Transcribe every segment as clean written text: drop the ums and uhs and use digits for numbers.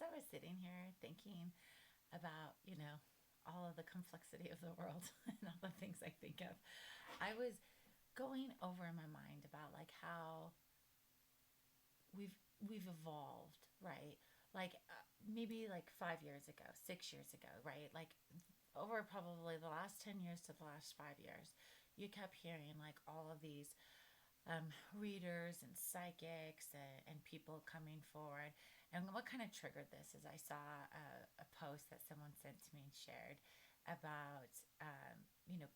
as I was sitting here thinking about, all of the complexity of the world and all the things I think of, I was going over in my mind about like how we've evolved, right? Like maybe like 5 years ago, 6 years ago, right? Like over probably the last 10 years to the last 5 years, you kept hearing like all of these readers and psychics and people coming forward. And what kind of triggered this is I saw a post that someone sent to me and shared about,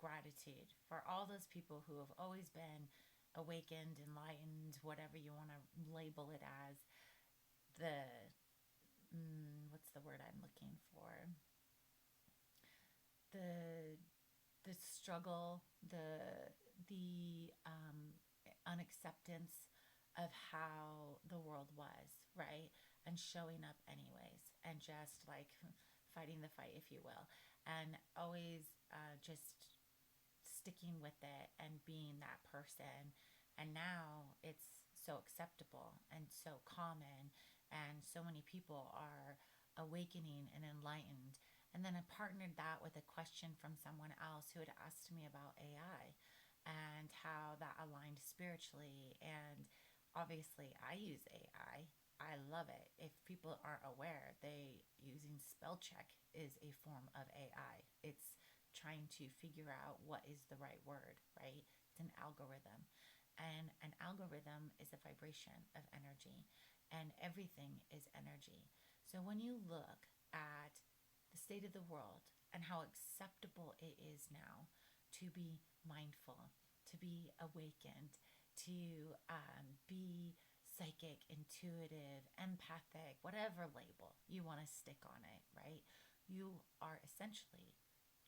gratitude for all those people who have always been awakened, enlightened, whatever you want to label it as. The, what's the word I'm looking for? The the struggle, the unacceptance of how the world was, right? And showing up anyways, and just like fighting the fight, if you will, and always just sticking with it and being that person. And now it's so acceptable and so common, and so many people are awakening and enlightened. And then I partnered that with a question from someone else who had asked me about AI and how that aligned spiritually. And obviously, I use AI. I love it. If people aren't aware, they using spell check is a form of AI. It's trying to figure out what is the right word, right? It's an algorithm. And an algorithm is a vibration of energy, and everything is energy. So when you look at the state of the world and how acceptable it is now to be mindful, to be awakened, to be psychic, intuitive, empathic, whatever label you want to stick on it, right? You are essentially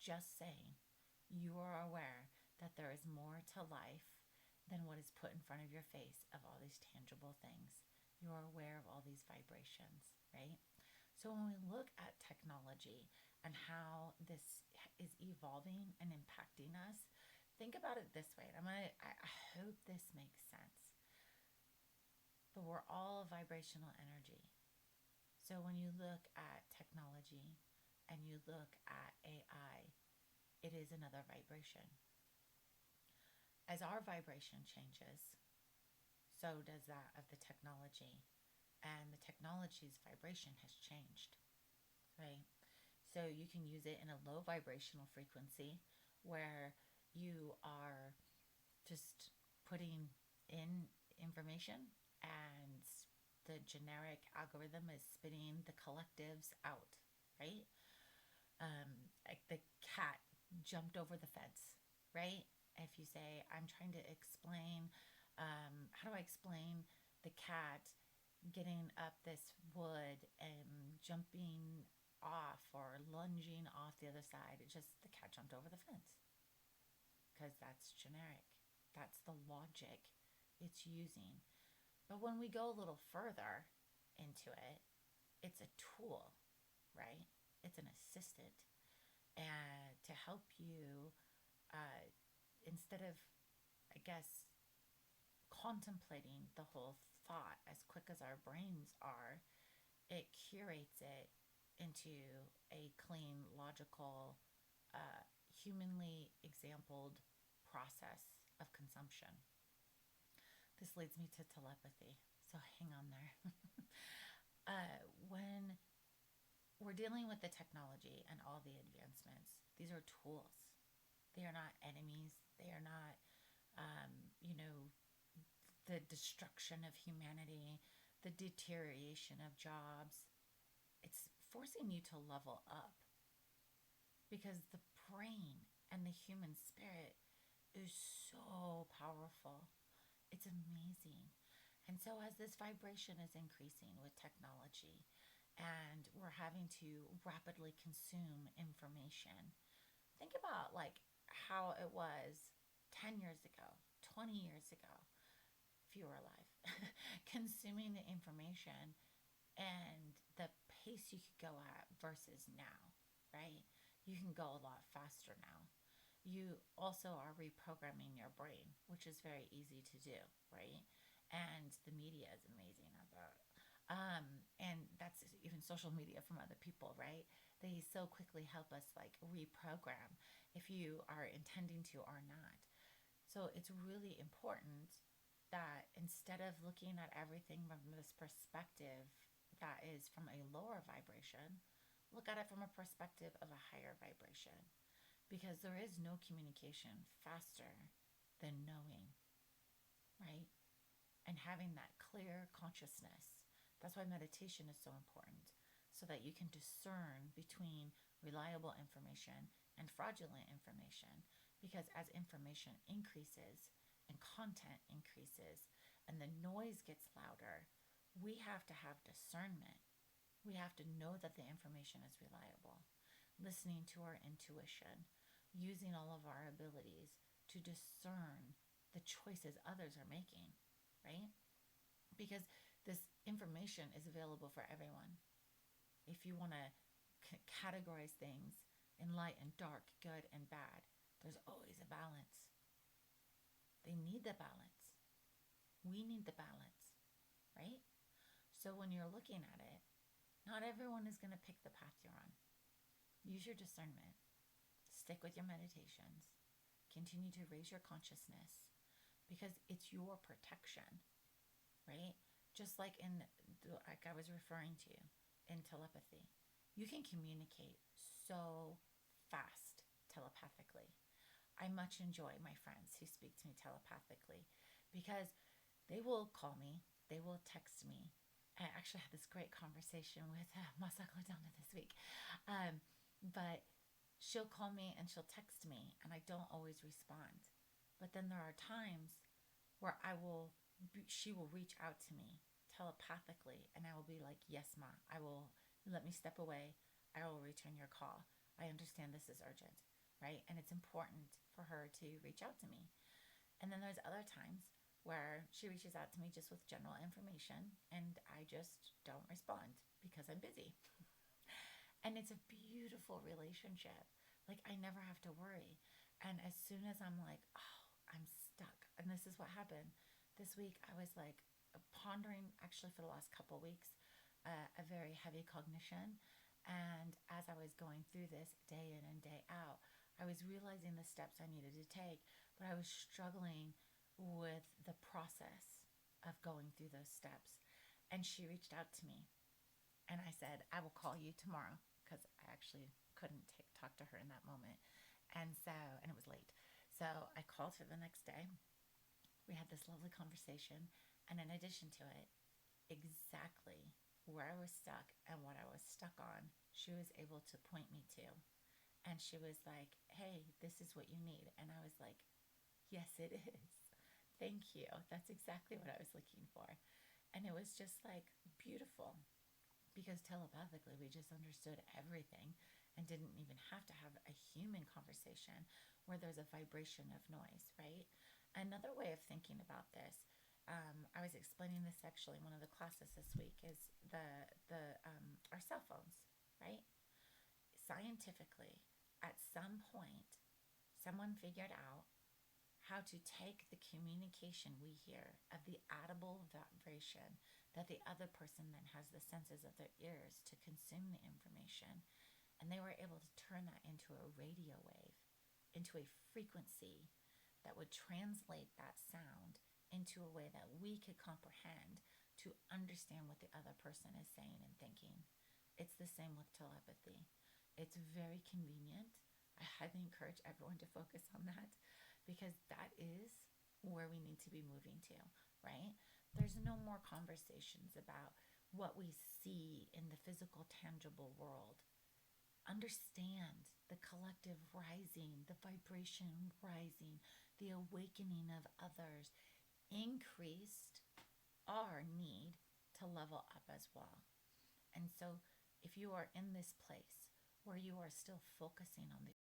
just saying you are aware that there is more to life than what is put in front of your face of all these tangible things. You are aware of all these vibrations, right? So when we look at technology and how this is evolving and impacting us, think about it this way. I hope this makes sense. But we're all vibrational energy. So when you look at technology and you look at AI, it is another vibration. As our vibration changes, so does that of the technology. And the technology's vibration has changed, right? So you can use it in a low vibrational frequency where you are just putting in information, and the generic algorithm is spitting the collectives out, right? Like the cat jumped over the fence, right? If you say, I'm trying to explain, how do I explain the cat getting up this wood and jumping off or lunging off the other side? It just, the cat jumped over the fence because that's generic. That's the logic it's using. But when we go a little further into it, it's a tool, right? It's an assistant, and to help you, uh, instead of, I guess, contemplating the whole thought as quick as our brains are, it curates it into a clean, logical, humanly exampled process of consumption. This leads me to telepathy, so hang on there. When we're dealing with the technology and all the advancements, these are tools. They are not enemies. They are not, you know, the destruction of humanity, the deterioration of jobs. It's forcing you to level up, because the brain and the human spirit is so powerful. It's amazing. And so, as this vibration is increasing with technology and we're having to rapidly consume information, think about like how it was 10 years ago, 20 years ago, if you were alive, consuming the information and the pace you could go at versus now, right? You can go a lot faster now. You also are reprogramming your brain, which is very easy to do, right? And the media is amazing at that. And that's even social media from other people, right? They so quickly help us like reprogram if you are intending to or not. So it's really important that instead of looking at everything from this perspective that is from a lower vibration, look at it from a perspective of a higher vibration. Because there is no communication faster than knowing, right? And having that clear consciousness. That's why meditation is so important, so that you can discern between reliable information and fraudulent information. Because as information increases and content increases and the noise gets louder, we have to have discernment. We have to know that the information is reliable, listening to our intuition, using all of our abilities to discern the choices others are making, right? Because this information is available for everyone. If you want to categorize things in light and dark, good and bad, there's always a balance. They need the balance. We need the balance, right? So when you're looking at it, not everyone is going to pick the path you're on. Use your discernment. Stick with your meditations. Continue to raise your consciousness because it's your protection, right? Just like like I was referring to in telepathy, you can communicate so fast telepathically. I much enjoy my friends who speak to me telepathically because they will call me, they will text me. I actually had this great conversation with Masako Donna this week. But she'll call me and she'll text me, and I don't always respond. But then there are times where she will reach out to me telepathically, and I will be like, "Yes, ma, I will. Let me step away. I will return your call. I understand this is urgent, right? And it's important for her to reach out to me." And then there's other times where she reaches out to me just with general information, and I just don't respond because I'm busy. And it's a beautiful relationship. Like, I never have to worry. And as soon as I'm like, oh, I'm stuck. And this is what happened. This week, I was like pondering, actually, for the last couple weeks, a very heavy cognition. And as I was going through this day in and day out, I was realizing the steps I needed to take, but I was struggling with the process of going through those steps. And she reached out to me, and I said, I will call you tomorrow, because I actually couldn't talk to her in that moment. And it was late. So I called her the next day. We had this lovely conversation. And in addition to it, exactly where I was stuck and what I was stuck on, she was able to point me to. And she was like, hey, this is what you need. And I was like, yes, it is. Thank you. That's exactly what I was looking for. And it was just like beautiful, because telepathically we just understood everything and didn't even have to have a human conversation where there's a vibration of noise, right? Another way of thinking about this, I was explaining this actually in one of the classes this week, is our cell phones, right? Scientifically, at some point, someone figured out how to take the communication we hear of the audible vibration that the other person then has the senses of their ears to consume the information, and they were able to turn that into a radio wave, into a frequency that would translate that sound into a way that we could comprehend to understand what the other person is saying and thinking. It's the same with telepathy. It's very convenient. I highly encourage everyone to focus on that, because that is where we need to be moving to, right? There's no more conversations about what we see in the physical, tangible world. Understand the collective rising, the vibration rising, the awakening of others increased our need to level up as well. And so if you are in this place where you are still focusing on the